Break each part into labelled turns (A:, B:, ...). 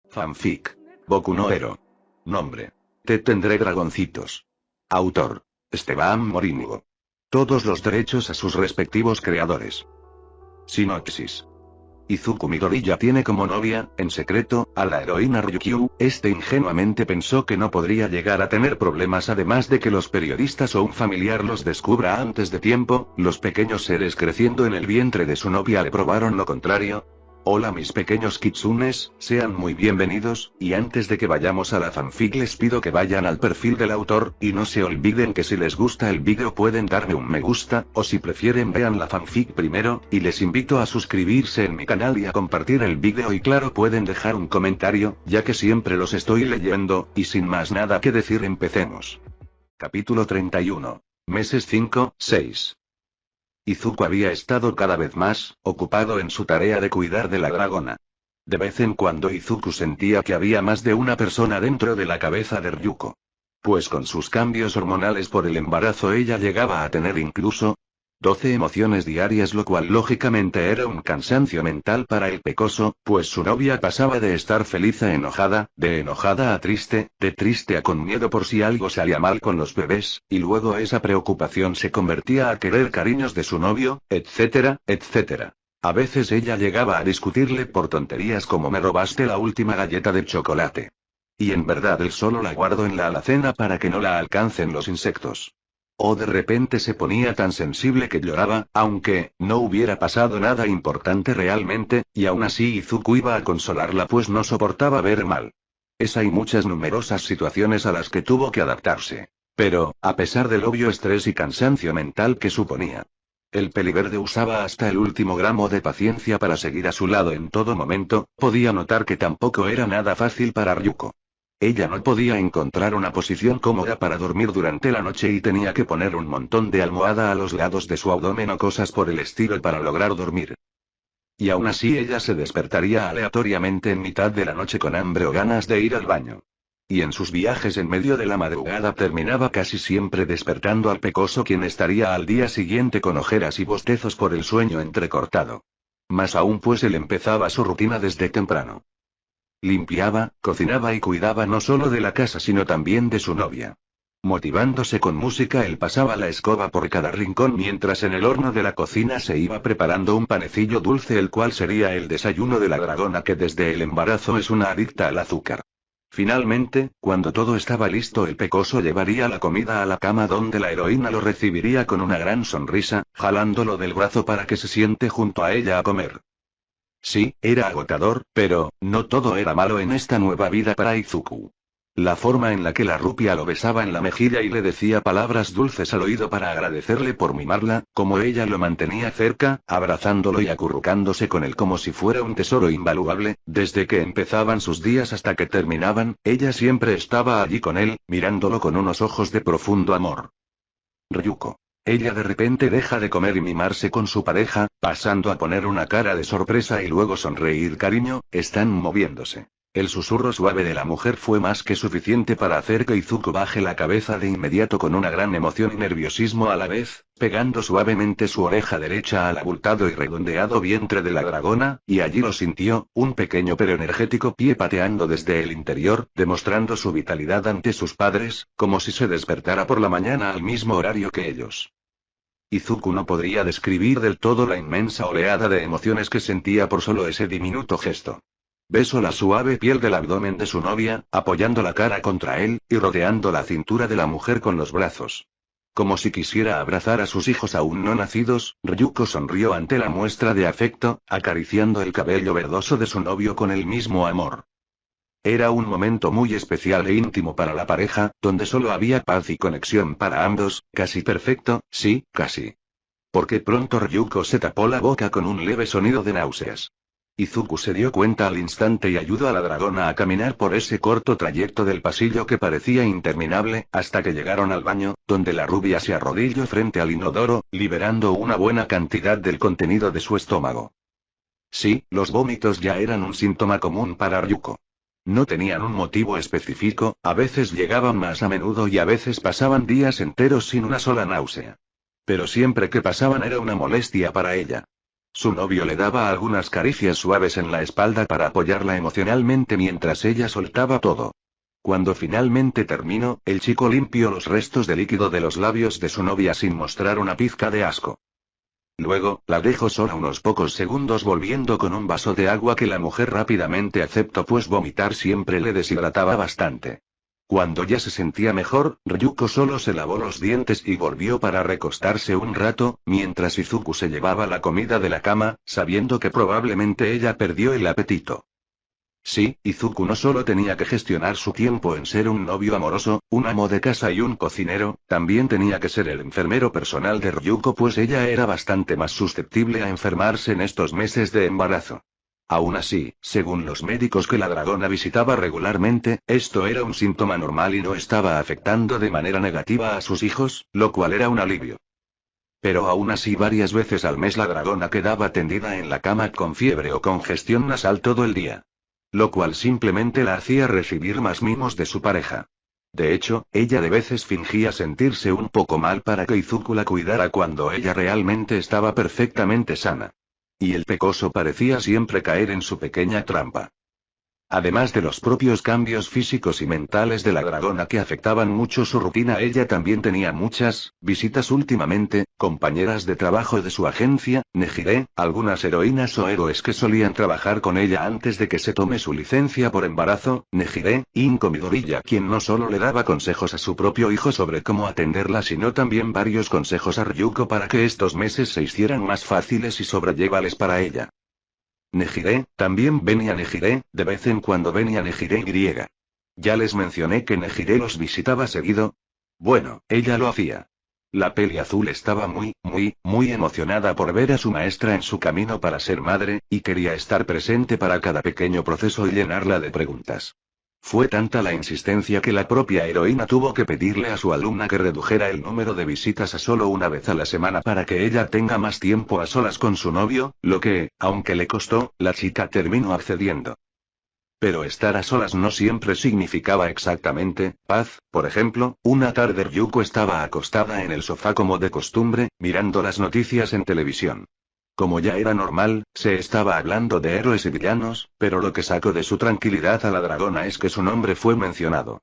A: Fanfic. Boku no Hero. Nombre. Te tendré dragoncitos. Autor. Esteban Morínigo. Todos los derechos a sus respectivos creadores. Sinopsis. Izuku Midoriya tiene como novia, en secreto, a la heroína Ryukyu. Este ingenuamente pensó que no podría llegar a tener problemas, además de que los periodistas o un familiar los descubra antes de tiempo. Los pequeños seres creciendo en el vientre de su novia le probaron lo contrario. Hola mis pequeños kitsunes, sean muy bienvenidos, y antes de que vayamos a la fanfic les pido que vayan al perfil del autor, y no se olviden que si les gusta el vídeo pueden darme un me gusta, o si prefieren vean la fanfic primero, y les invito a suscribirse en mi canal y a compartir el vídeo y claro pueden dejar un comentario, ya que siempre los estoy leyendo, y sin más nada que decir empecemos. Capítulo 31. Meses 5, 6. Izuku había estado cada vez más ocupado en su tarea de cuidar de la dragona. De vez en cuando Izuku sentía que había más de una persona dentro de la cabeza de Ryuko. Pues con sus cambios hormonales por el embarazo ella llegaba a tener incluso 12 emociones diarias, lo cual lógicamente era un cansancio mental para el pecoso, pues su novia pasaba de estar feliz a enojada, de enojada a triste, de triste a con miedo por si algo salía mal con los bebés, y luego esa preocupación se convertía a querer cariños de su novio, etcétera, etcétera. A veces ella llegaba a discutirle por tonterías como me robaste la última galleta de chocolate. Y en verdad él solo la guardo en la alacena para que no la alcancen los insectos. O de repente se ponía tan sensible que lloraba, aunque no hubiera pasado nada importante realmente, y aún así Izuku iba a consolarla pues no soportaba ver mal. Esa y muchas numerosas situaciones a las que tuvo que adaptarse. Pero, a pesar del obvio estrés y cansancio mental que suponía, el peliverde usaba hasta el último gramo de paciencia para seguir a su lado en todo momento. Podía notar que tampoco era nada fácil para Ryuko. Ella no podía encontrar una posición cómoda para dormir durante la noche y tenía que poner un montón de almohada a los lados de su abdomen o cosas por el estilo para lograr dormir. Y aún así ella se despertaría aleatoriamente en mitad de la noche con hambre o ganas de ir al baño. Y en sus viajes en medio de la madrugada terminaba casi siempre despertando al pecoso, quien estaría al día siguiente con ojeras y bostezos por el sueño entrecortado. Más aún pues él empezaba su rutina desde temprano. Limpiaba, cocinaba y cuidaba no solo de la casa sino también de su novia. Motivándose con música él pasaba la escoba por cada rincón mientras en el horno de la cocina se iba preparando un panecillo dulce, el cual sería el desayuno de la dragona, que desde el embarazo es una adicta al azúcar. Finalmente, cuando todo estaba listo el pecoso llevaría la comida a la cama donde la heroína lo recibiría con una gran sonrisa, jalándolo del brazo para que se siente junto a ella a comer. Sí, era agotador, pero no todo era malo en esta nueva vida para Izuku. La forma en la que la rupia lo besaba en la mejilla y le decía palabras dulces al oído para agradecerle por mimarla, como ella lo mantenía cerca, abrazándolo y acurrucándose con él como si fuera un tesoro invaluable, desde que empezaban sus días hasta que terminaban, ella siempre estaba allí con él, mirándolo con unos ojos de profundo amor. Ryuko. Ella de repente deja de comer y mimarse con su pareja, pasando a poner una cara de sorpresa y luego sonreír. Cariño, están moviéndose. El susurro suave de la mujer fue más que suficiente para hacer que Izuku baje la cabeza de inmediato con una gran emoción y nerviosismo a la vez, pegando suavemente su oreja derecha al abultado y redondeado vientre de la dragona, y allí lo sintió, un pequeño pero energético pie pateando desde el interior, demostrando su vitalidad ante sus padres, como si se despertara por la mañana al mismo horario que ellos. Izuku no podría describir del todo la inmensa oleada de emociones que sentía por solo ese diminuto gesto. Besó la suave piel del abdomen de su novia, apoyando la cara contra él, y rodeando la cintura de la mujer con los brazos. Como si quisiera abrazar a sus hijos aún no nacidos, Ryuko sonrió ante la muestra de afecto, acariciando el cabello verdoso de su novio con el mismo amor. Era un momento muy especial e íntimo para la pareja, donde solo había paz y conexión para ambos, casi perfecto, sí, casi. Porque pronto Ryuko se tapó la boca con un leve sonido de náuseas. Izuku se dio cuenta al instante y ayudó a la dragona a caminar por ese corto trayecto del pasillo que parecía interminable, hasta que llegaron al baño, donde la rubia se arrodilló frente al inodoro, liberando una buena cantidad del contenido de su estómago. Sí, los vómitos ya eran un síntoma común para Ryuko. No tenían un motivo específico, a veces llegaban más a menudo y a veces pasaban días enteros sin una sola náusea. Pero siempre que pasaban era una molestia para ella. Su novio le daba algunas caricias suaves en la espalda para apoyarla emocionalmente mientras ella soltaba todo. Cuando finalmente terminó, el chico limpió los restos de líquido de los labios de su novia sin mostrar una pizca de asco. Luego, la dejó sola unos pocos segundos volviendo con un vaso de agua que la mujer rápidamente aceptó pues vomitar siempre le deshidrataba bastante. Cuando ya se sentía mejor, Ryuko solo se lavó los dientes y volvió para recostarse un rato, mientras Izuku se llevaba la comida de la cama, sabiendo que probablemente ella perdió el apetito. Sí, Izuku no solo tenía que gestionar su tiempo en ser un novio amoroso, un amo de casa y un cocinero, también tenía que ser el enfermero personal de Ryuko pues ella era bastante más susceptible a enfermarse en estos meses de embarazo. Aún así, según los médicos que la dragona visitaba regularmente, esto era un síntoma normal y no estaba afectando de manera negativa a sus hijos, lo cual era un alivio. Pero aún así varias veces al mes la dragona quedaba tendida en la cama con fiebre o congestión nasal todo el día. Lo cual simplemente la hacía recibir más mimos de su pareja. De hecho, ella de veces fingía sentirse un poco mal para que Izuku la cuidara cuando ella realmente estaba perfectamente sana. Y el pecoso parecía siempre caer en su pequeña trampa. Además de los propios cambios físicos y mentales de la dragona que afectaban mucho su rutina, ella también tenía muchas visitas últimamente, compañeras de trabajo de su agencia, Nejire, algunas heroínas o héroes que solían trabajar con ella antes de que se tome su licencia por embarazo, Nejire, Inko Midoriya quien no solo le daba consejos a su propio hijo sobre cómo atenderla sino también varios consejos a Ryuko para que estos meses se hicieran más fáciles y sobrellevables para ella. Nejire, también venía Nejire, de vez en cuando venía Nejire Y. Ya les mencioné que Nejire los visitaba seguido. Bueno, ella lo hacía. La peli azul estaba muy emocionada por ver a su maestra en su camino para ser madre, y quería estar presente para cada pequeño proceso y llenarla de preguntas. Fue tanta la insistencia que la propia heroína tuvo que pedirle a su alumna que redujera el número de visitas a solo una vez a la semana para que ella tenga más tiempo a solas con su novio, lo que, aunque le costó, la chica terminó accediendo. Pero estar a solas no siempre significaba exactamente paz. Por ejemplo, una tarde Ryuko estaba acostada en el sofá como de costumbre, mirando las noticias en televisión. Como ya era normal, se estaba hablando de héroes y villanos, pero lo que sacó de su tranquilidad a la dragona es que su nombre fue mencionado.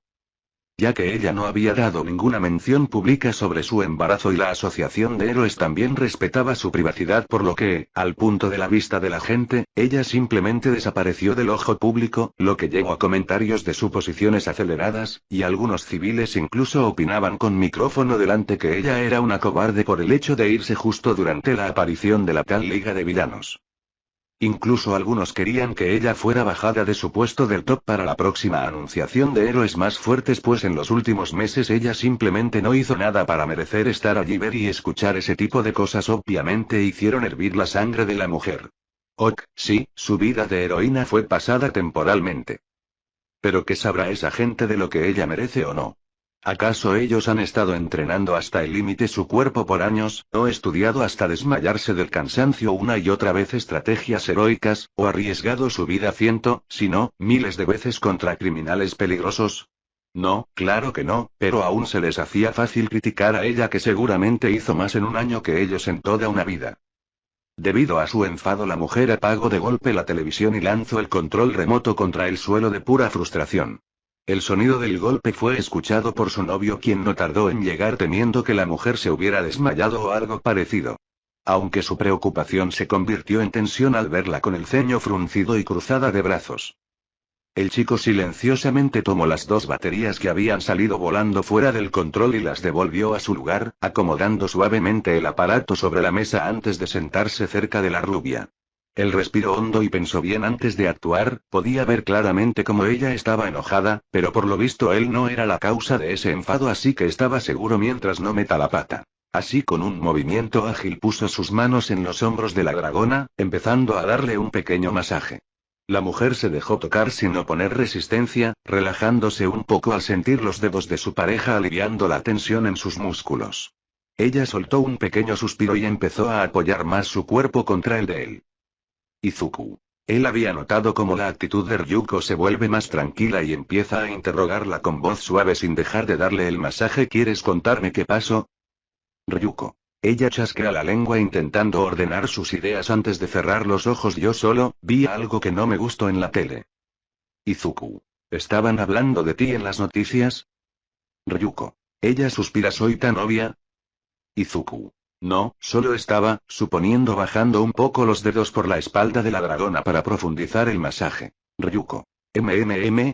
A: Ya que ella no había dado ninguna mención pública sobre su embarazo y la asociación de héroes también respetaba su privacidad por lo que, al punto de la vista de la gente, ella simplemente desapareció del ojo público, lo que llevó a comentarios de suposiciones aceleradas, y algunos civiles incluso opinaban con micrófono delante que ella era una cobarde por el hecho de irse justo durante la aparición de la tal Liga de Villanos. Incluso algunos querían que ella fuera bajada de su puesto del top para la próxima anunciación de héroes más fuertes pues en los últimos meses ella simplemente no hizo nada para merecer estar allí ver y escuchar ese tipo de cosas obviamente hicieron hervir la sangre de la mujer. Ok, sí, su vida de heroína fue pasada temporalmente. Pero ¿qué sabrá esa gente de lo que ella merece o no? ¿Acaso ellos han estado entrenando hasta el límite su cuerpo por años, o estudiado hasta desmayarse del cansancio una y otra vez estrategias heroicas, o arriesgado su vida si no, miles de veces contra criminales peligrosos? No, claro que no, pero aún se les hacía fácil criticar a ella que seguramente hizo más en un año que ellos en toda una vida. Debido a su enfado la mujer apagó de golpe la televisión y lanzó el control remoto contra el suelo de pura frustración. El sonido del golpe fue escuchado por su novio quien no tardó en llegar temiendo que la mujer se hubiera desmayado o algo parecido. Aunque su preocupación se convirtió en tensión al verla con el ceño fruncido y cruzada de brazos. El chico silenciosamente tomó las dos baterías que habían salido volando fuera del control y las devolvió a su lugar, acomodando suavemente el aparato sobre la mesa antes de sentarse cerca de la rubia. Él respiró hondo y pensó bien antes de actuar, podía ver claramente cómo ella estaba enojada, pero por lo visto él no era la causa de ese enfado así que estaba seguro mientras no meta la pata. Así con un movimiento ágil puso sus manos en los hombros de la dragona, empezando a darle un pequeño masaje. La mujer se dejó tocar sin oponer resistencia, relajándose un poco al sentir los dedos de su pareja aliviando la tensión en sus músculos. Ella soltó un pequeño suspiro y empezó a apoyar más su cuerpo contra el de él. Izuku. Él había notado cómo la actitud de Ryuko se vuelve más tranquila y empieza a interrogarla con voz suave sin dejar de darle el masaje. ¿Quieres contarme qué pasó? Ryuko. Ella chasquea la lengua intentando ordenar sus ideas antes de cerrar los ojos. Yo solo vi algo que no me gustó en la tele. Izuku. ¿Estaban hablando de ti en las noticias? Ryuko. Ella suspira. ¿Soy tan obvia? Izuku. No, solo estaba, suponiendo, bajando un poco los dedos por la espalda de la dragona para profundizar el masaje. Ryuko.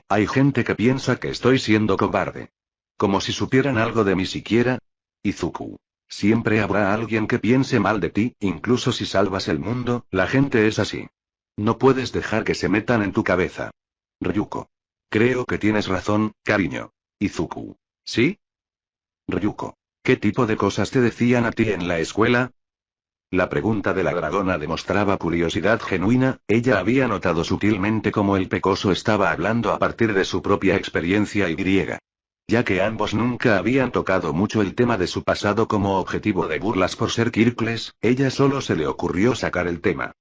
A: Hay gente que piensa que estoy siendo cobarde. Como si supieran algo de mí siquiera. Izuku. Siempre habrá alguien que piense mal de ti, incluso si salvas el mundo, la gente es así. No puedes dejar que se metan en tu cabeza. Ryuko. Creo que tienes razón, cariño. Izuku. ¿Sí? Ryuko. ¿Qué tipo de cosas te decían a ti en la escuela? La pregunta de la dragona demostraba curiosidad genuina. Ella había notado sutilmente cómo el pecoso estaba hablando a partir de su propia experiencia y griega. Ya que ambos nunca habían tocado mucho el tema de su pasado como objetivo de burlas por ser Kirkles, ella solo se le ocurrió sacar el tema.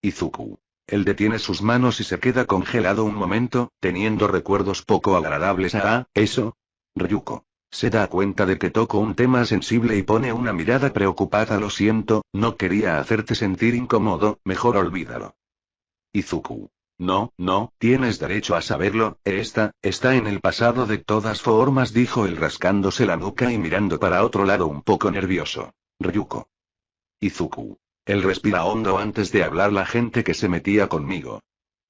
A: Izuku. Él detiene sus manos y se queda congelado un momento, teniendo recuerdos poco agradables. ¿Eso? Ryuko. Se da cuenta de que toco un tema sensible y pone una mirada preocupada. Lo siento, no quería hacerte sentir incómodo, mejor olvídalo. Izuku. No, no, tienes derecho a saberlo. Está en el pasado de todas formas, dijo él rascándose la nuca y mirando para otro lado un poco nervioso. Ryuko. Izuku. Él respira hondo antes de hablar. La gente que se metía conmigo.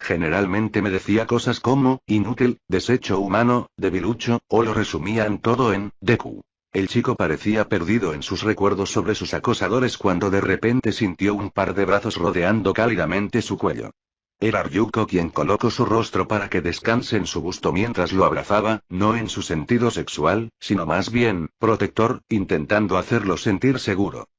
A: Generalmente me decía cosas como, inútil, desecho humano, debilucho, o lo resumían todo en, Deku. El chico parecía perdido en sus recuerdos sobre sus acosadores cuando de repente sintió un par de brazos rodeando cálidamente su cuello. Era Ryuko quien colocó su rostro para que descanse en su busto mientras lo abrazaba, no en su sentido sexual, sino más bien, protector, intentando hacerlo sentir seguro.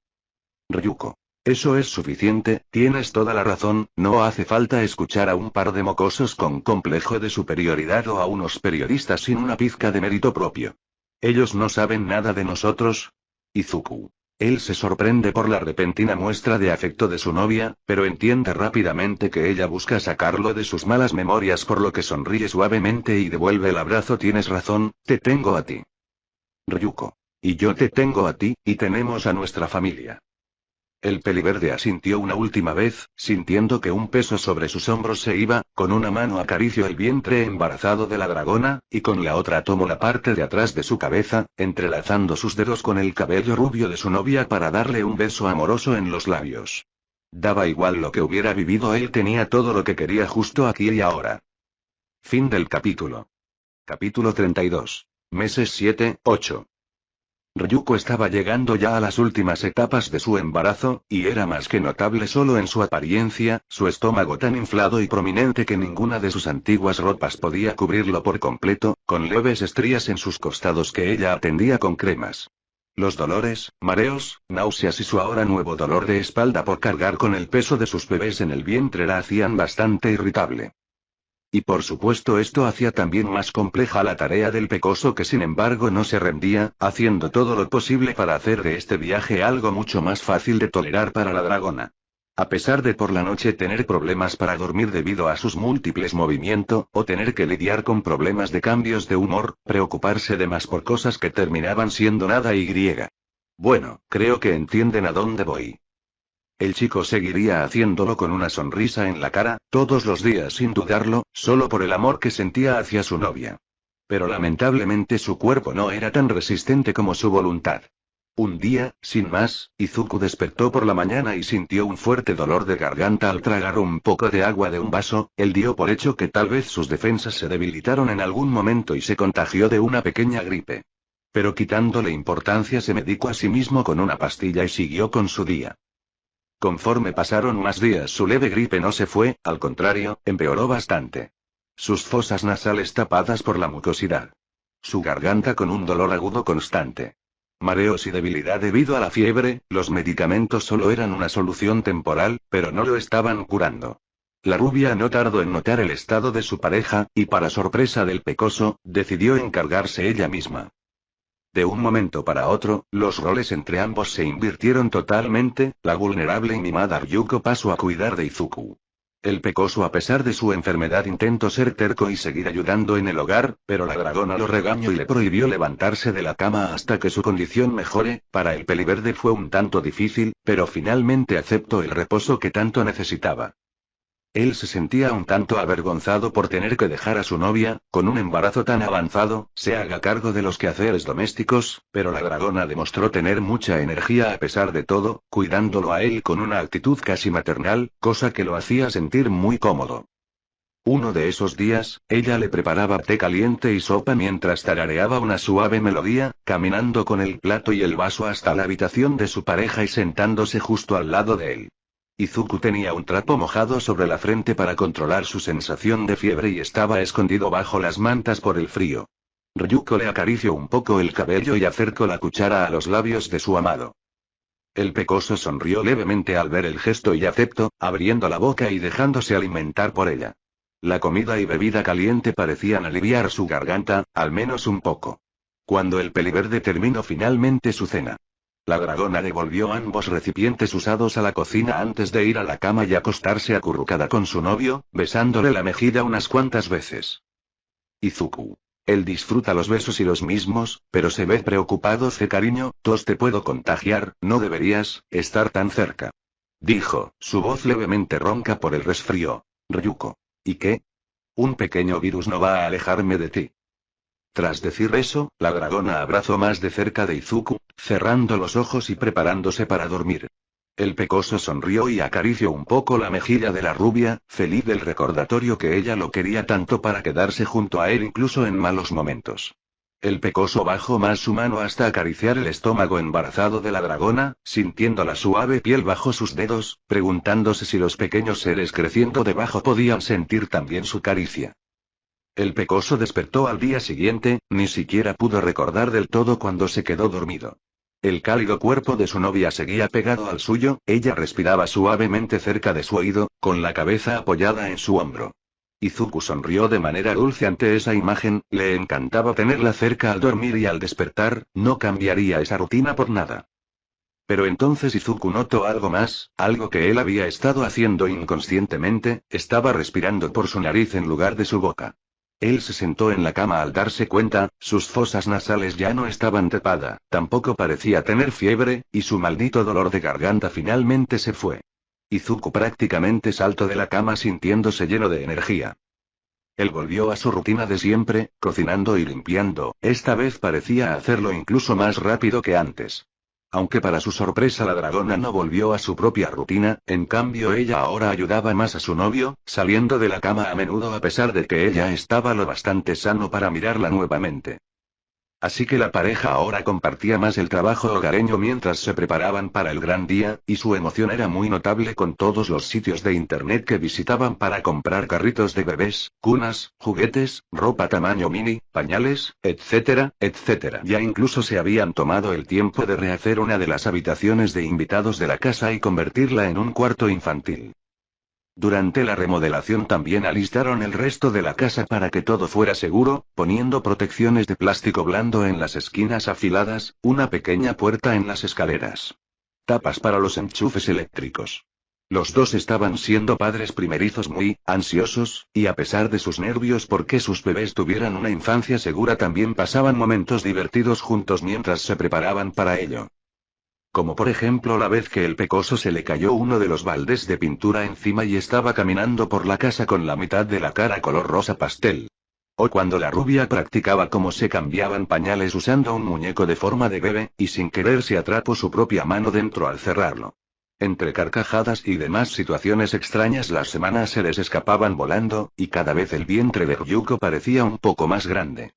A: Ryuko. Eso es suficiente, tienes toda la razón, no hace falta escuchar a un par de mocosos con complejo de superioridad o a unos periodistas sin una pizca de mérito propio. Ellos no saben nada de nosotros. Izuku. Él se sorprende por la repentina muestra de afecto de su novia, pero entiende rápidamente que ella busca sacarlo de sus malas memorias, por lo que sonríe suavemente y devuelve el abrazo. Tienes razón, te tengo a ti. Ryuko. Y yo te tengo a ti, y tenemos a nuestra familia. El peliverde asintió una última vez, sintiendo que un peso sobre sus hombros se iba. Con una mano acarició el vientre embarazado de la dragona, y con la otra tomó la parte de atrás de su cabeza, entrelazando sus dedos con el cabello rubio de su novia para darle un beso amoroso en los labios. Daba igual lo que hubiera vivido, él tenía todo lo que quería justo aquí y ahora. Fin del capítulo. Capítulo 32. Meses 7-8. Ryuko estaba llegando ya a las últimas etapas de su embarazo, y era más que notable solo en su apariencia, su estómago tan inflado y prominente que ninguna de sus antiguas ropas podía cubrirlo por completo, con leves estrías en sus costados que ella atendía con cremas. Los dolores, mareos, náuseas y su ahora nuevo dolor de espalda por cargar con el peso de sus bebés en el vientre la hacían bastante irritable. Y por supuesto esto hacía también más compleja la tarea del pecoso, que sin embargo no se rendía, haciendo todo lo posible para hacer de este viaje algo mucho más fácil de tolerar para la dragona. A pesar de por la noche tener problemas para dormir debido a sus múltiples movimientos, o tener que lidiar con problemas de cambios de humor, preocuparse de más por cosas que terminaban siendo nada y griega. Bueno, creo que entienden a dónde voy. El chico seguiría haciéndolo con una sonrisa en la cara, todos los días sin dudarlo, solo por el amor que sentía hacia su novia. Pero lamentablemente su cuerpo no era tan resistente como su voluntad. Un día, sin más, Izuku despertó por la mañana y sintió un fuerte dolor de garganta al tragar un poco de agua de un vaso. Él dio por hecho que tal vez sus defensas se debilitaron en algún momento y se contagió de una pequeña gripe. Pero quitándole importancia se medicó a sí mismo con una pastilla y siguió con su día. Conforme pasaron más días su leve gripe no se fue, al contrario, empeoró bastante. Sus fosas nasales tapadas por la mucosidad. Su garganta con un dolor agudo constante. Mareos y debilidad debido a la fiebre. Los medicamentos solo eran una solución temporal, pero no lo estaban curando. La rubia no tardó en notar el estado de su pareja, y para sorpresa del pecoso, decidió encargarse ella misma. De un momento para otro, los roles entre ambos se invirtieron totalmente. La vulnerable y mimada Ryuko pasó a cuidar de Izuku. El pecoso, a pesar de su enfermedad, intentó ser terco y seguir ayudando en el hogar, pero la dragona lo regañó y le prohibió levantarse de la cama hasta que su condición mejore. Para el peliverde fue un tanto difícil, pero finalmente aceptó el reposo que tanto necesitaba. Él se sentía un tanto avergonzado por tener que dejar a su novia, con un embarazo tan avanzado, se haga cargo de los quehaceres domésticos, pero la dragona demostró tener mucha energía a pesar de todo, cuidándolo a él con una actitud casi maternal, cosa que lo hacía sentir muy cómodo. Uno de esos días, ella le preparaba té caliente y sopa mientras tarareaba una suave melodía, caminando con el plato y el vaso hasta la habitación de su pareja y sentándose justo al lado de él. Izuku tenía un trapo mojado sobre la frente para controlar su sensación de fiebre y estaba escondido bajo las mantas por el frío. Ryuko le acarició un poco el cabello y acercó la cuchara a los labios de su amado. El pecoso sonrió levemente al ver el gesto y aceptó, abriendo la boca y dejándose alimentar por ella. La comida y bebida caliente parecían aliviar su garganta, al menos un poco. Cuando el peliverde terminó finalmente su cena, la dragona devolvió ambos recipientes usados a la cocina antes de ir a la cama y acostarse acurrucada con su novio, besándole la mejilla unas cuantas veces. Izuku. Él disfruta los besos y los mismos, pero se ve preocupado. Cariño, tos te puedo contagiar, no deberías estar tan cerca. Dijo, su voz levemente ronca por el resfrío. Ryuko. ¿Y qué? Un pequeño virus no va a alejarme de ti. Tras decir eso, la dragona abrazó más de cerca de Izuku, cerrando los ojos y preparándose para dormir. El pecoso sonrió y acarició un poco la mejilla de la rubia, feliz del recordatorio que ella lo quería tanto para quedarse junto a él incluso en malos momentos. El pecoso bajó más su mano hasta acariciar el estómago embarazado de la dragona, sintiendo la suave piel bajo sus dedos, preguntándose si los pequeños seres creciendo debajo podían sentir también su caricia. El pecoso despertó al día siguiente, ni siquiera pudo recordar del todo cuando se quedó dormido. El cálido cuerpo de su novia seguía pegado al suyo, ella respiraba suavemente cerca de su oído, con la cabeza apoyada en su hombro. Izuku sonrió de manera dulce ante esa imagen, le encantaba tenerla cerca al dormir y al despertar, no cambiaría esa rutina por nada. Pero entonces Izuku notó algo más, algo que él había estado haciendo inconscientemente, estaba respirando por su nariz en lugar de su boca. Él se sentó en la cama al darse cuenta, sus fosas nasales ya no estaban tapadas, tampoco parecía tener fiebre, y su maldito dolor de garganta finalmente se fue. Izuku prácticamente saltó de la cama sintiéndose lleno de energía. Él volvió a su rutina de siempre, cocinando y limpiando, esta vez parecía hacerlo incluso más rápido que antes. Aunque para su sorpresa la dragona no volvió a su propia rutina, en cambio ella ahora ayudaba más a su novio, saliendo de la cama a menudo a pesar de que ella estaba lo bastante sano para mirarla nuevamente. Así que la pareja ahora compartía más el trabajo hogareño mientras se preparaban para el gran día, y su emoción era muy notable con todos los sitios de internet que visitaban para comprar carritos de bebés, cunas, juguetes, ropa tamaño mini, pañales, etcétera, etcétera. Ya incluso se habían tomado el tiempo de rehacer una de las habitaciones de invitados de la casa y convertirla en un cuarto infantil. Durante la remodelación también alistaron el resto de la casa para que todo fuera seguro, poniendo protecciones de plástico blando en las esquinas afiladas, una pequeña puerta en las escaleras. Tapas para los enchufes eléctricos. Los dos estaban siendo padres primerizos muy ansiosos, y a pesar de sus nervios porque sus bebés tuvieran una infancia segura también pasaban momentos divertidos juntos mientras se preparaban para ello. Como por ejemplo la vez que el pecoso se le cayó uno de los baldes de pintura encima y estaba caminando por la casa con la mitad de la cara color rosa pastel. O cuando la rubia practicaba cómo se cambiaban pañales usando un muñeco de forma de bebé, y sin querer se atrapó su propia mano dentro al cerrarlo. Entre carcajadas y demás situaciones extrañas las semanas se les escapaban volando, y cada vez el vientre de Ryuko parecía un poco más grande.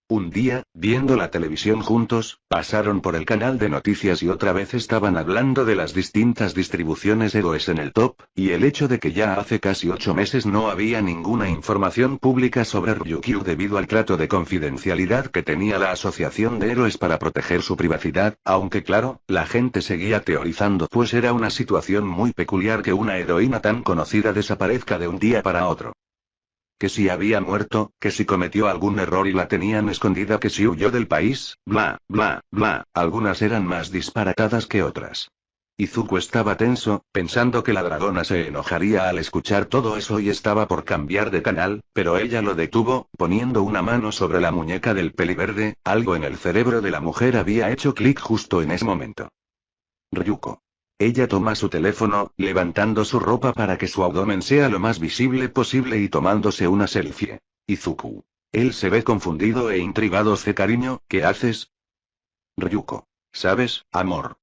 A: Un día, viendo la televisión juntos, pasaron por el canal de noticias y otra vez estaban hablando de las distintas distribuciones héroes en el top, y el hecho de que ya hace casi 8 meses no había ninguna información pública sobre Ryukyu debido al trato de confidencialidad que tenía la asociación de héroes para proteger su privacidad, aunque claro, la gente seguía teorizando pues era una situación muy peculiar que una heroína tan conocida desaparezca de un día para otro. Que si había muerto, que si cometió algún error y la tenían escondida, que si huyó del país, bla, bla, bla, algunas eran más disparatadas que otras. Izuku estaba tenso, pensando que la dragona se enojaría al escuchar todo eso y estaba por cambiar de canal, pero ella lo detuvo, poniendo una mano sobre la muñeca del peliverde. Algo en el cerebro de la mujer había hecho clic justo en ese momento. Ryuko. Ella toma su teléfono, levantando su ropa para que su abdomen sea lo más visible posible y tomándose una selfie. Izuku. Él se ve confundido e intrigado. Cariño, ¿qué haces? Ryuko. ¿Sabes, amor?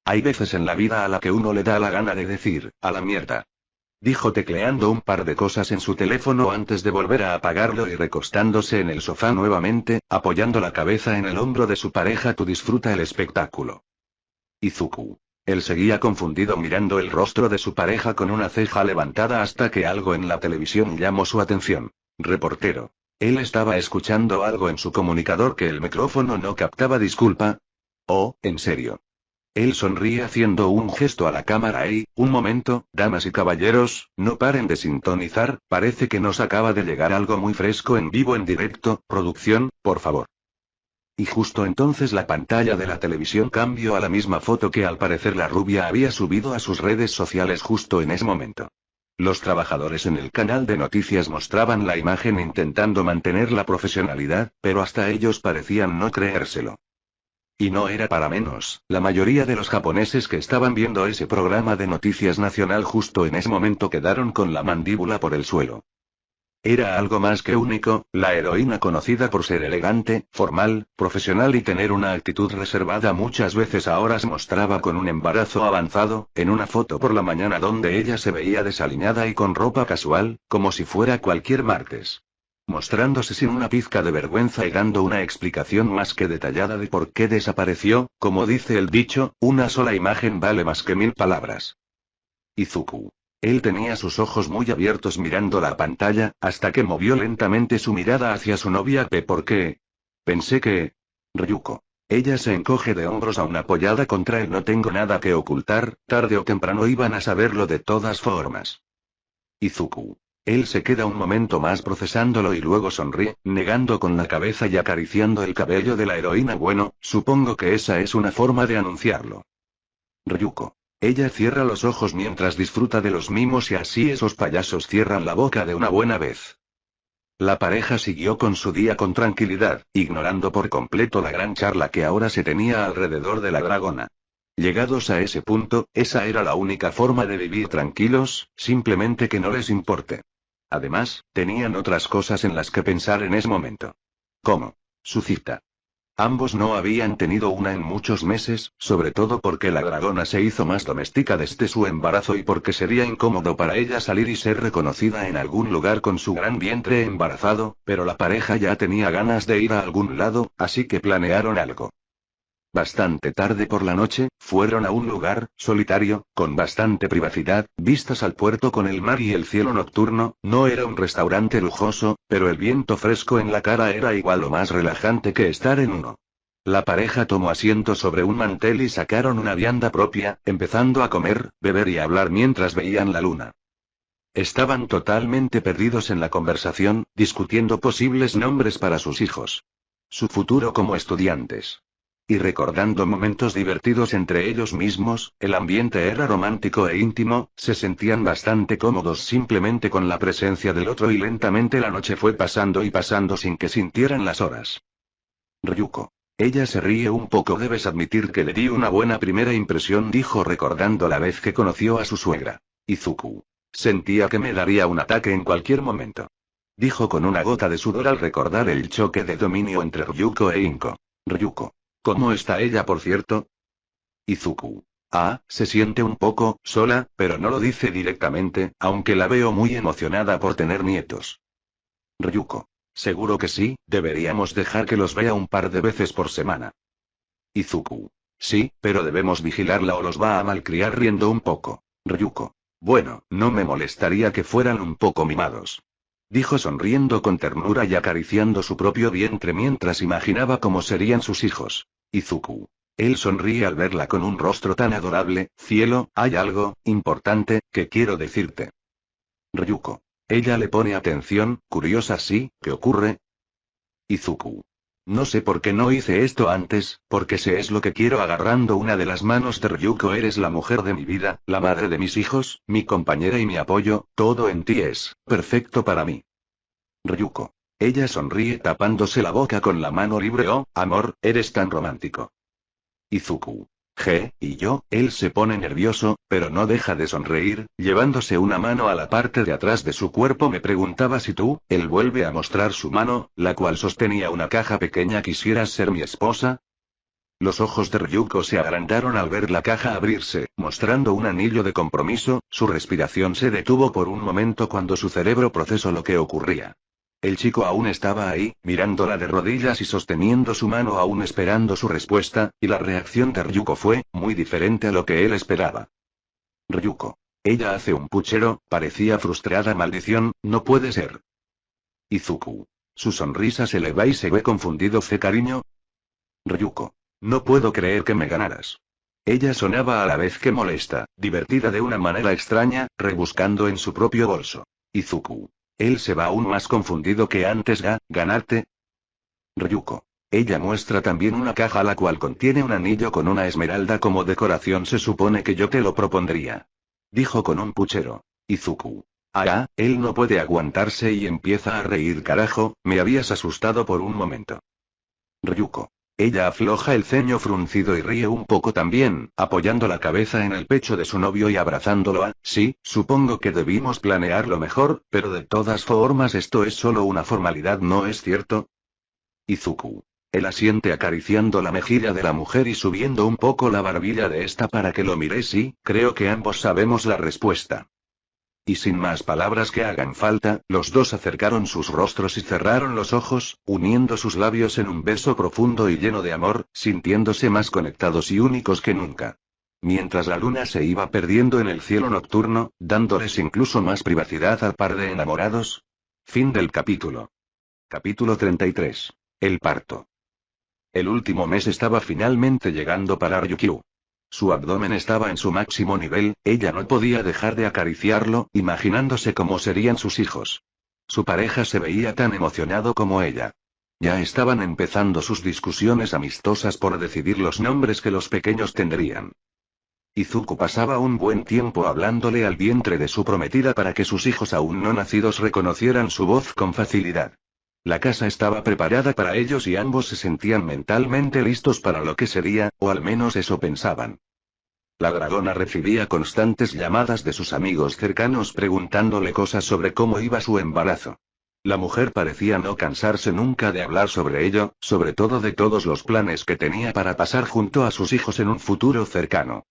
A: Hay veces en la vida a la que uno le da la gana de decir, a la mierda. Dijo tecleando un par de cosas en su teléfono antes de volver a apagarlo y recostándose en el sofá nuevamente, apoyando la cabeza en el hombro de su pareja. Tú disfruta el espectáculo. Izuku. Él seguía confundido mirando el rostro de su pareja con una ceja levantada hasta que algo en la televisión llamó su atención. Reportero. Él estaba escuchando algo en su comunicador que el micrófono no captaba. Disculpa. Oh, en serio. Él sonríe haciendo un gesto a la cámara. Un momento, damas y caballeros, no paren de sintonizar, parece que nos acaba de llegar algo muy fresco en vivo en directo. Producción, por favor. Y justo entonces la pantalla de la televisión cambió a la misma foto que al parecer la rubia había subido a sus redes sociales justo en ese momento. Los trabajadores en el canal de noticias mostraban la imagen intentando mantener la profesionalidad, pero hasta ellos parecían no creérselo. Y no era para menos, la mayoría de los japoneses que estaban viendo ese programa de noticias nacional justo en ese momento quedaron con la mandíbula por el suelo. Era algo más que único, la heroína conocida por ser elegante, formal, profesional y tener una actitud reservada muchas veces ahora se mostraba con un embarazo avanzado, en una foto por la mañana donde ella se veía desaliñada y con ropa casual, como si fuera cualquier martes. Mostrándose sin una pizca de vergüenza y dando una explicación más que detallada de por qué desapareció, como dice el dicho, una sola imagen vale más que 1000 palabras. Izuku. Él tenía sus ojos muy abiertos mirando la pantalla, hasta que movió lentamente su mirada hacia su novia. ¿Por qué? Pensé que... Ryuko. Ella se encoge de hombros aún apoyada contra él. No tengo nada que ocultar, tarde o temprano iban a saberlo de todas formas. Izuku. Él se queda un momento más procesándolo y luego sonríe, negando con la cabeza y acariciando el cabello de la heroína. Bueno, supongo que esa es una forma de anunciarlo. Ryuko. Ella cierra los ojos mientras disfruta de los mimos y así esos payasos cierran la boca de una buena vez. La pareja siguió con su día con tranquilidad, ignorando por completo la gran charla que ahora se tenía alrededor de la dragona. Llegados a ese punto, esa era la única forma de vivir tranquilos, simplemente que no les importe. Además, tenían otras cosas en las que pensar en ese momento. ¿Cómo? Su cita. Ambos no habían tenido una en muchos meses, sobre todo porque la dragona se hizo más doméstica desde su embarazo y porque sería incómodo para ella salir y ser reconocida en algún lugar con su gran vientre embarazado, pero la pareja ya tenía ganas de ir a algún lado, así que planearon algo. Bastante tarde por la noche, fueron a un lugar, solitario, con bastante privacidad, vistas al puerto con el mar y el cielo nocturno. No era un restaurante lujoso, pero el viento fresco en la cara era igual o más relajante que estar en uno. La pareja tomó asiento sobre un mantel y sacaron una vianda propia, empezando a comer, beber y hablar mientras veían la luna. Estaban totalmente perdidos en la conversación, discutiendo posibles nombres para sus hijos. Su futuro como estudiantes. Y recordando momentos divertidos entre ellos mismos. El ambiente era romántico e íntimo, se sentían bastante cómodos simplemente con la presencia del otro y lentamente la noche fue pasando y pasando sin que sintieran las horas. Ryuko. Ella se ríe un poco. Debes admitir que le di una buena primera impresión, dijo recordando la vez que conoció a su suegra. Izuku. Sentía que me daría un ataque en cualquier momento. Dijo con una gota de sudor al recordar el choque de dominio entre Ryuko e Inko. Ryuko. ¿Cómo está ella, por cierto? Izuku. Se siente un poco sola, pero no lo dice directamente, aunque la veo muy emocionada por tener nietos. Ryuko. Seguro que sí, deberíamos dejar que los vea un par de veces por semana. Izuku. Sí, pero debemos vigilarla o los va a malcriar. Riendo un poco. Ryuko. Bueno, no me molestaría que fueran un poco mimados. Dijo sonriendo con ternura y acariciando su propio vientre mientras imaginaba cómo serían sus hijos. Izuku. Él sonríe al verla con un rostro tan adorable. Cielo, hay algo importante que quiero decirte. Ryuko. Ella le pone atención, curiosa. ¿Sí? ¿Qué ocurre? Izuku. No sé por qué no hice esto antes, porque sé es lo que quiero. Agarrando una de las manos de Ryuko. Eres la mujer de mi vida, la madre de mis hijos, mi compañera y mi apoyo, todo en ti es perfecto para mí. Ryuko. Ella sonríe tapándose la boca con la mano libre. Oh, amor, eres tan romántico. Izuku. Y yo, él se pone nervioso, pero no deja de sonreír, llevándose una mano a la parte de atrás de su cuerpo. Me preguntaba si tú, él vuelve a mostrar su mano, la cual sostenía una caja pequeña. ¿Quisieras ser mi esposa? Los ojos de Ryuko se agrandaron al ver la caja abrirse, mostrando un anillo de compromiso. Su respiración se detuvo por un momento cuando su cerebro procesó lo que ocurría. El chico aún estaba ahí, mirándola de rodillas y sosteniendo su mano, aún esperando su respuesta, y la reacción de Ryuko fue muy diferente a lo que él esperaba. Ryuko. Ella hace un puchero, parecía frustrada. Maldición, no puede ser. Izuku. Su sonrisa se le va y se ve confundido. Cariño. Ryuko. No puedo creer que me ganaras. Ella sonaba a la vez que molesta, divertida de una manera extraña, rebuscando en su propio bolso. Izuku. Él se va aún más confundido que antes. ¿Ganarte? Ryuko. Ella muestra también una caja la cual contiene un anillo con una esmeralda como decoración. Se supone que yo te lo propondría. Dijo con un puchero. Izuku. Él no puede aguantarse y empieza a reír. Carajo, me habías asustado por un momento. Ryuko. Ella afloja el ceño fruncido y ríe un poco también, apoyando la cabeza en el pecho de su novio y abrazándolo. Sí, supongo que debimos planearlo mejor, pero de todas formas esto es solo una formalidad, ¿no es cierto? Izuku. Él asiente acariciando la mejilla de la mujer y subiendo un poco la barbilla de esta para que lo mire. Sí, creo que ambos sabemos la respuesta. Y sin más palabras que hagan falta, los dos acercaron sus rostros y cerraron los ojos, uniendo sus labios en un beso profundo y lleno de amor, sintiéndose más conectados y únicos que nunca. Mientras la luna se iba perdiendo en el cielo nocturno, dándoles incluso más privacidad al par de enamorados. Fin del capítulo. Capítulo 33. El parto. El último mes estaba finalmente llegando para Ryukyu. Su abdomen estaba en su máximo nivel, ella no podía dejar de acariciarlo, imaginándose cómo serían sus hijos. Su pareja se veía tan emocionado como ella. Ya estaban empezando sus discusiones amistosas por decidir los nombres que los pequeños tendrían. Izuku pasaba un buen tiempo hablándole al vientre de su prometida para que sus hijos aún no nacidos reconocieran su voz con facilidad. La casa estaba preparada para ellos y ambos se sentían mentalmente listos para lo que sería, o al menos eso pensaban. La dragona recibía constantes llamadas de sus amigos cercanos preguntándole cosas sobre cómo iba su embarazo. La mujer parecía no cansarse nunca de hablar sobre ello, sobre todo de todos los planes que tenía para pasar junto a sus hijos en un futuro cercano.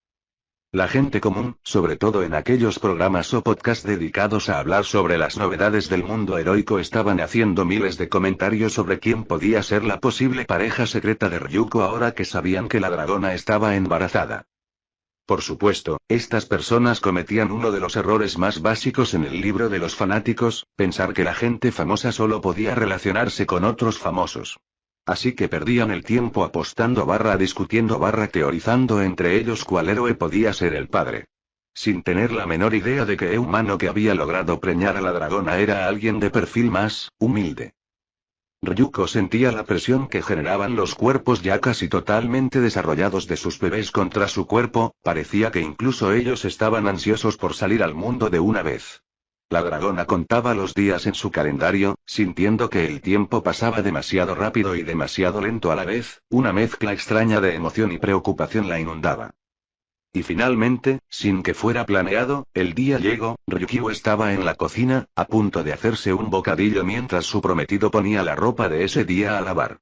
A: La gente común, sobre todo en aquellos programas o podcasts dedicados a hablar sobre las novedades del mundo heroico, estaban haciendo miles de comentarios sobre quién podía ser la posible pareja secreta de Ryuko ahora que sabían que la dragona estaba embarazada. Por supuesto, estas personas cometían uno de los errores más básicos en el libro de los fanáticos, pensar que la gente famosa solo podía relacionarse con otros famosos. Así que perdían el tiempo apostando discutiendo teorizando entre ellos cuál héroe podía ser el padre. Sin tener la menor idea de que el humano que había logrado preñar a la dragona era alguien de perfil más humilde. Ryuko sentía la presión que generaban los cuerpos ya casi totalmente desarrollados de sus bebés contra su cuerpo, parecía que incluso ellos estaban ansiosos por salir al mundo de una vez. La dragona contaba los días en su calendario, sintiendo que el tiempo pasaba demasiado rápido y demasiado lento a la vez, una mezcla extraña de emoción y preocupación la inundaba. Y finalmente, sin que fuera planeado, el día llegó. Ryukyu estaba en la cocina, a punto de hacerse un bocadillo mientras su prometido ponía la ropa de ese día a lavar.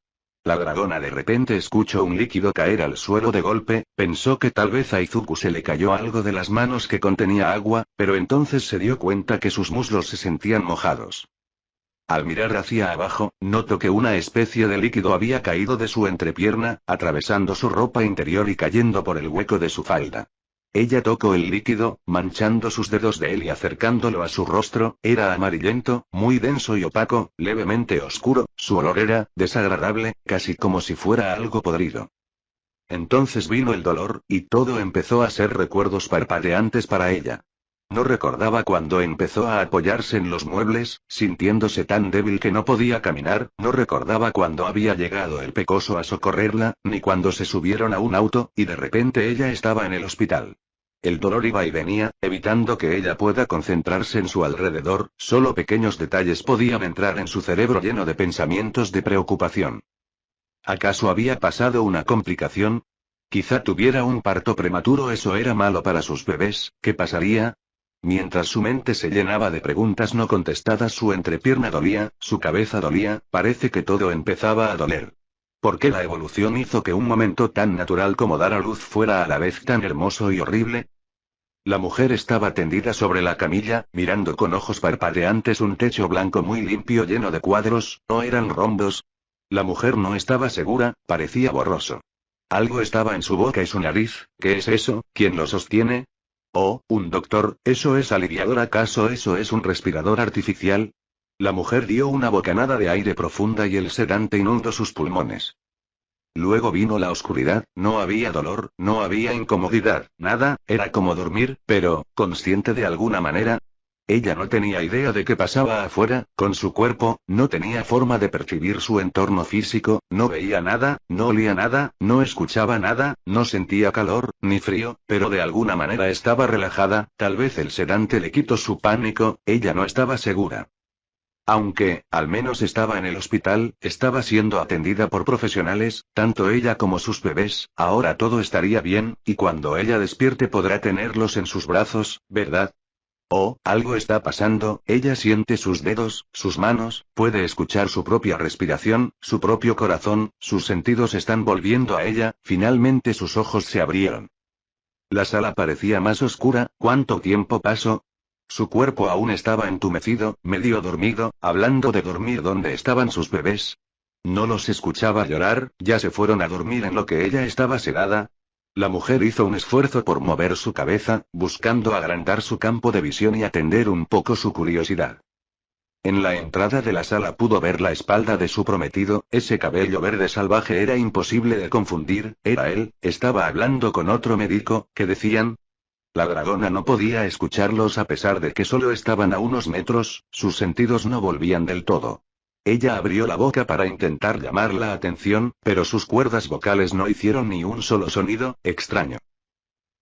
A: La dragona de repente escuchó un líquido caer al suelo de golpe, pensó que tal vez a Izuku se le cayó algo de las manos que contenía agua, pero entonces se dio cuenta que sus muslos se sentían mojados. Al mirar hacia abajo, notó que una especie de líquido había caído de su entrepierna, atravesando su ropa interior y cayendo por el hueco de su falda. Ella tocó el líquido, manchando sus dedos de él y acercándolo a su rostro. Era amarillento, muy denso y opaco, levemente oscuro, su olor era desagradable, casi como si fuera algo podrido. Entonces vino el dolor, y todo empezó a ser recuerdos parpadeantes para ella. No recordaba cuándo empezó a apoyarse en los muebles, sintiéndose tan débil que no podía caminar, no recordaba cuándo había llegado el pecoso a socorrerla, ni cuándo se subieron a un auto, y de repente ella estaba en el hospital. El dolor iba y venía, evitando que ella pueda concentrarse en su alrededor, solo pequeños detalles podían entrar en su cerebro lleno de pensamientos de preocupación. ¿Acaso había pasado una complicación? Quizá tuviera un parto prematuro, eso era malo para sus bebés, ¿qué pasaría? Mientras su mente se llenaba de preguntas no contestadas, su entrepierna dolía, su cabeza dolía, parece que todo empezaba a doler. ¿Por qué la evolución hizo que un momento tan natural como dar a luz fuera a la vez tan hermoso y horrible? La mujer estaba tendida sobre la camilla, mirando con ojos parpadeantes un techo blanco muy limpio lleno de cuadros, ¿no eran rombos? La mujer no estaba segura, parecía borroso. Algo estaba en su boca y su nariz, ¿qué es eso? ¿Quién lo sostiene? Oh, un doctor, ¿eso es aliviador? ¿Acaso eso es un respirador artificial? La mujer dio una bocanada de aire profunda y el sedante inundó sus pulmones. Luego vino la oscuridad, no había dolor, no había incomodidad, nada, era como dormir, pero, consciente de alguna manera. Ella no tenía idea de qué pasaba afuera, con su cuerpo, no tenía forma de percibir su entorno físico, no veía nada, no olía nada, no escuchaba nada, no sentía calor, ni frío, pero de alguna manera estaba relajada, tal vez el sedante le quitó su pánico, ella no estaba segura. Aunque, al menos estaba en el hospital, estaba siendo atendida por profesionales, tanto ella como sus bebés, ahora todo estaría bien, y cuando ella despierte podrá tenerlos en sus brazos, ¿verdad? Oh, algo está pasando, ella siente sus dedos, sus manos, puede escuchar su propia respiración, su propio corazón, sus sentidos están volviendo a ella, finalmente sus ojos se abrieron. La sala parecía más oscura, ¿cuánto tiempo pasó? Su cuerpo aún estaba entumecido, medio dormido, hablando de dormir donde estaban sus bebés. No los escuchaba llorar, ya se fueron a dormir en lo que ella estaba sedada. La mujer hizo un esfuerzo por mover su cabeza, buscando agrandar su campo de visión y atender un poco su curiosidad. En la entrada de la sala pudo ver la espalda de su prometido, ese cabello verde salvaje era imposible de confundir, era él, estaba hablando con otro médico, ¿qué decían? La dragona no podía escucharlos a pesar de que solo estaban a unos metros, sus sentidos no volvían del todo. Ella abrió la boca para intentar llamar la atención, pero sus cuerdas vocales no hicieron ni un solo sonido, extraño.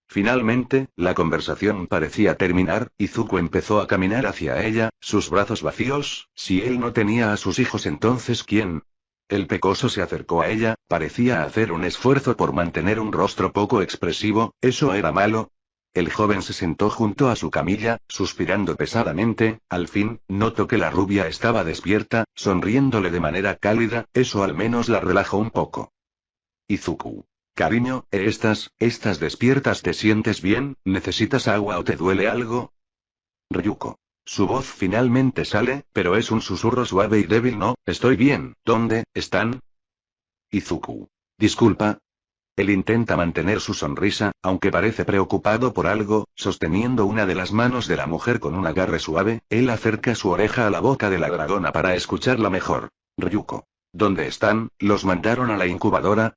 A: Finalmente, la conversación parecía terminar, y Zuko empezó a caminar hacia ella, sus brazos vacíos. Si él no tenía a sus hijos, entonces ¿quién? El pecoso se acercó a ella, parecía hacer un esfuerzo por mantener un rostro poco expresivo, ¿eso era malo? El joven se sentó junto a su camilla, suspirando pesadamente, al fin, notó que la rubia estaba despierta, sonriéndole de manera cálida, eso al menos la relajó un poco. Izuku. Cariño, ¿estás despiertas? ¿Te sientes bien? ¿Necesitas agua o te duele algo? Ryuko. Su voz finalmente sale, pero es un susurro suave y débil. No, estoy bien. ¿Dónde están? Izuku. Disculpa. Él intenta mantener su sonrisa, aunque parece preocupado por algo, sosteniendo una de las manos de la mujer con un agarre suave, él acerca su oreja a la boca de la dragona para escucharla mejor. Ryuko. ¿Dónde están? ¿Los mandaron a la incubadora?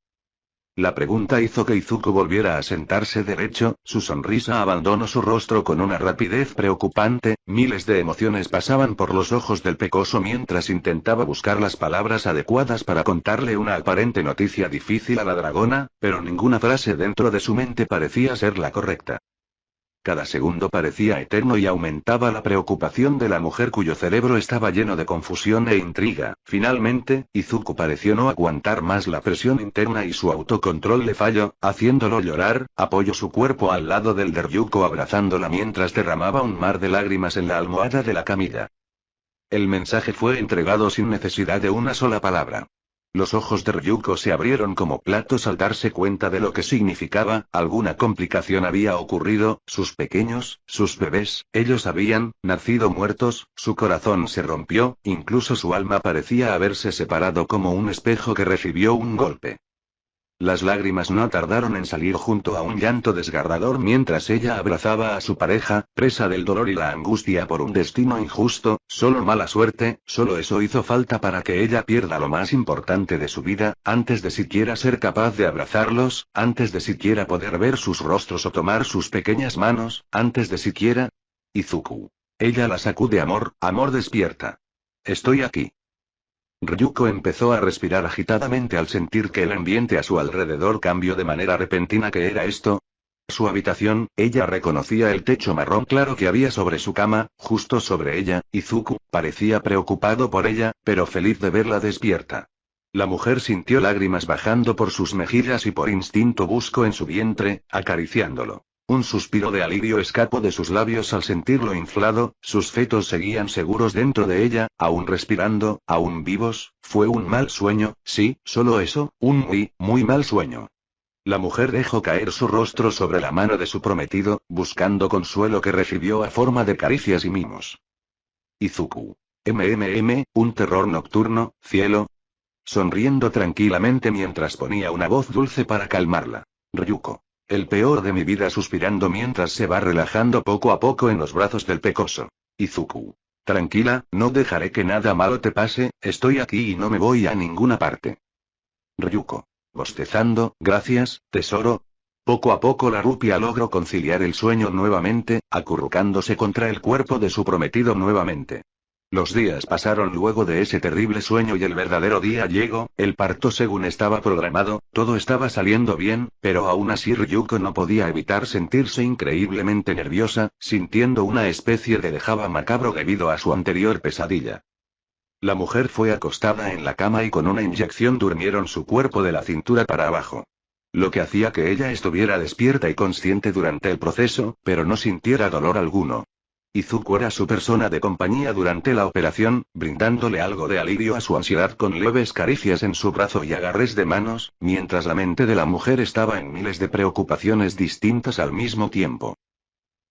A: La pregunta hizo que Izuku volviera a sentarse derecho, su sonrisa abandonó su rostro con una rapidez preocupante, miles de emociones pasaban por los ojos del pecoso mientras intentaba buscar las palabras adecuadas para contarle una aparente noticia difícil a la dragona, pero ninguna frase dentro de su mente parecía ser la correcta. Cada segundo parecía eterno y aumentaba la preocupación de la mujer cuyo cerebro estaba lleno de confusión e intriga. Finalmente, Izuku pareció no aguantar más la presión interna y su autocontrol le falló, haciéndolo llorar, apoyó su cuerpo al lado del de Ryuko abrazándola mientras derramaba un mar de lágrimas en la almohada de la camilla. El mensaje fue entregado sin necesidad de una sola palabra. Los ojos de Ryuko se abrieron como platos al darse cuenta de lo que significaba, alguna complicación había ocurrido, sus bebés, ellos habían nacido muertos, su corazón se rompió, incluso su alma parecía haberse separado como un espejo que recibió un golpe. Las lágrimas no tardaron en salir junto a un llanto desgarrador mientras ella abrazaba a su pareja, presa del dolor y la angustia por un destino injusto, solo mala suerte, solo eso hizo falta para que ella pierda lo más importante de su vida, antes de siquiera ser capaz de abrazarlos, antes de siquiera poder ver sus rostros o tomar sus pequeñas manos, antes de siquiera... Izuku. Ella la sacude. Amor, amor, despierta. Estoy aquí. Ryuko empezó a respirar agitadamente al sentir que el ambiente a su alrededor cambió de manera repentina. ¿Qué era esto? Su habitación, ella reconocía el techo marrón claro que había sobre su cama, justo sobre ella. Izuku parecía preocupado por ella, pero feliz de verla despierta. La mujer sintió lágrimas bajando por sus mejillas y por instinto buscó en su vientre, acariciándolo. Un suspiro de alivio escapó de sus labios al sentirlo inflado. Sus fetos seguían seguros dentro de ella, aún respirando, aún vivos. Fue un mal sueño, sí, solo eso, un muy, muy mal sueño. La mujer dejó caer su rostro sobre la mano de su prometido, buscando consuelo que recibió a forma de caricias y mimos. Izuku. Un terror nocturno, cielo. Sonriendo tranquilamente mientras ponía una voz dulce para calmarla. Ryuko. El peor de mi vida, suspirando mientras se va relajando poco a poco en los brazos del pecoso. Izuku. Tranquila, no dejaré que nada malo te pase, estoy aquí y no me voy a ninguna parte. Ryuko. Bostezando, gracias, tesoro. Poco a poco la rupia logró conciliar el sueño nuevamente, acurrucándose contra el cuerpo de su prometido nuevamente. Los días pasaron luego de ese terrible sueño y el verdadero día llegó, el parto según estaba programado, todo estaba saliendo bien, pero aún así Ryuko no podía evitar sentirse increíblemente nerviosa, sintiendo una especie de dejaba macabro debido a su anterior pesadilla. La mujer fue acostada en la cama y con una inyección durmieron su cuerpo de la cintura para abajo. Lo que hacía que ella estuviera despierta y consciente durante el proceso, pero no sintiera dolor alguno. Izuku era su persona de compañía durante la operación, brindándole algo de alivio a su ansiedad con leves caricias en su brazo y agarres de manos, mientras la mente de la mujer estaba en miles de preocupaciones distintas al mismo tiempo.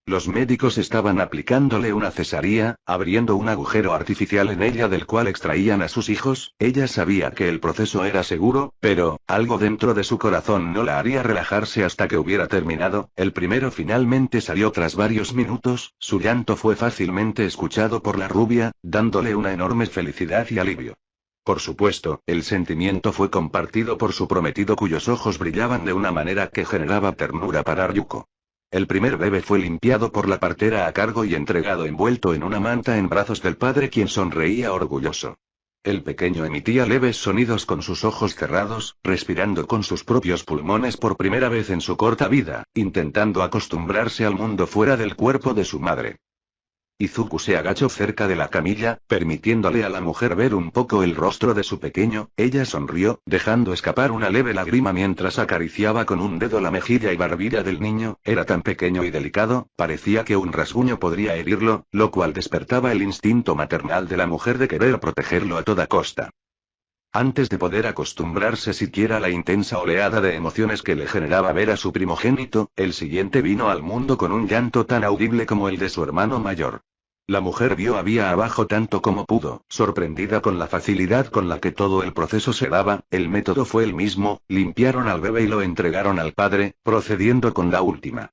A: Los médicos estaban aplicándole una cesárea, abriendo un agujero artificial en ella del cual extraían a sus hijos. Ella sabía que el proceso era seguro, pero, algo dentro de su corazón no la haría relajarse hasta que hubiera terminado. El primero finalmente salió tras varios minutos, su llanto fue fácilmente escuchado por la rubia, dándole una enorme felicidad y alivio. Por supuesto, el sentimiento fue compartido por su prometido cuyos ojos brillaban de una manera que generaba ternura para Ryuko. El primer bebé fue limpiado por la partera a cargo y entregado envuelto en una manta en brazos del padre, quien sonreía orgulloso. El pequeño emitía leves sonidos con sus ojos cerrados, respirando con sus propios pulmones por primera vez en su corta vida, intentando acostumbrarse al mundo fuera del cuerpo de su madre. Izuku se agachó cerca de la camilla, permitiéndole a la mujer ver un poco el rostro de su pequeño. Ella sonrió, dejando escapar una leve lágrima mientras acariciaba con un dedo la mejilla y barbilla del niño. Era tan pequeño y delicado, parecía que un rasguño podría herirlo, lo cual despertaba el instinto maternal de la mujer de querer protegerlo a toda costa. Antes de poder acostumbrarse siquiera a la intensa oleada de emociones que le generaba ver a su primogénito, el siguiente vino al mundo con un llanto tan audible como el de su hermano mayor. La mujer vio había abajo tanto como pudo, sorprendida con la facilidad con la que todo el proceso se daba. El método fue el mismo, limpiaron al bebé y lo entregaron al padre, procediendo con la última.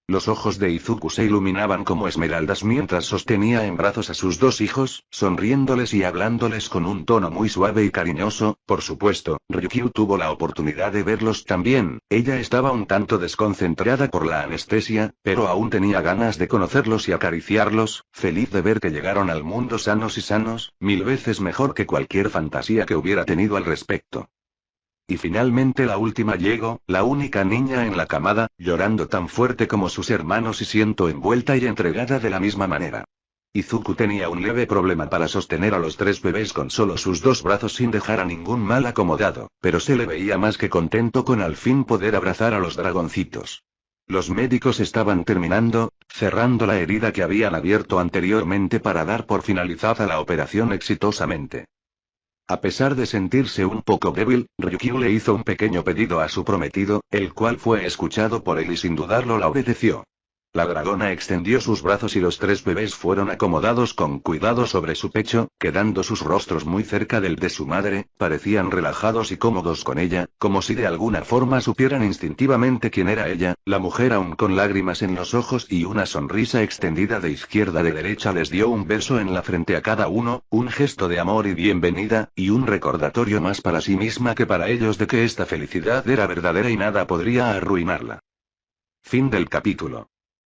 A: Los ojos de Izuku se iluminaban como esmeraldas mientras sostenía en brazos a sus dos hijos, sonriéndoles y hablándoles con un tono muy suave y cariñoso. Por supuesto, Ryukyu tuvo la oportunidad de verlos también. Ella estaba un tanto desconcentrada por la anestesia, pero aún tenía ganas de conocerlos y acariciarlos, feliz de ver que llegaron al mundo sanos y sanos, 1000 veces mejor que cualquier fantasía que hubiera tenido al respecto. Y finalmente la última llegó, la única niña en la camada, llorando tan fuerte como sus hermanos y siendo envuelta y entregada de la misma manera. Izuku tenía un leve problema para sostener a los 3 bebés con solo sus 2 brazos sin dejar a ningún mal acomodado, pero se le veía más que contento con al fin poder abrazar a los dragoncitos. Los médicos estaban terminando, cerrando la herida que habían abierto anteriormente para dar por finalizada la operación exitosamente. A pesar de sentirse un poco débil, Ryukyu le hizo un pequeño pedido a su prometido, el cual fue escuchado por él y sin dudarlo la obedeció. La dragona extendió sus brazos y los 3 bebés fueron acomodados con cuidado sobre su pecho, quedando sus rostros muy cerca del de su madre. Parecían relajados y cómodos con ella, como si de alguna forma supieran instintivamente quién era ella. La mujer, aún con lágrimas en los ojos y una sonrisa extendida de izquierda a derecha, les dio un beso en la frente a cada uno, un gesto de amor y bienvenida, y un recordatorio más para sí misma que para ellos de que esta felicidad era verdadera y nada podría arruinarla. Fin del capítulo.